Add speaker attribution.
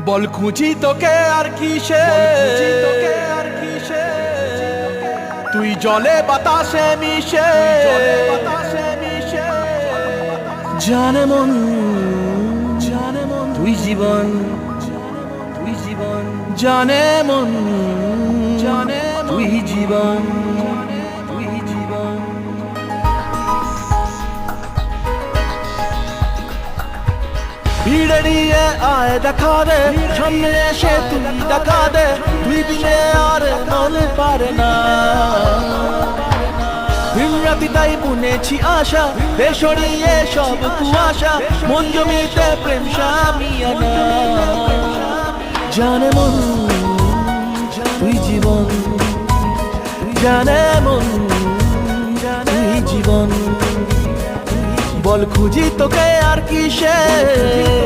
Speaker 1: বল খুঁজি তোকে আর কিসে, তুই জলে বাতাসে মিশে, জানে মন তুই জীবন, জানে মন তুই জীবন। ভিড়ে নিয়ে আয় দেখা দে, সামনে এসে তুই দেখা দে, তুই বিনে আর মন পারে না। দিন রাতি তাই বুনেছি আশা, দে সরিয়ে সব কুয়াশা, মন জমিতে প্রেম শামিয়ানা। জানে মন তুই জীবন, জানে মন তুই জীবন, বল খুঁজি তোকে আর কিসে।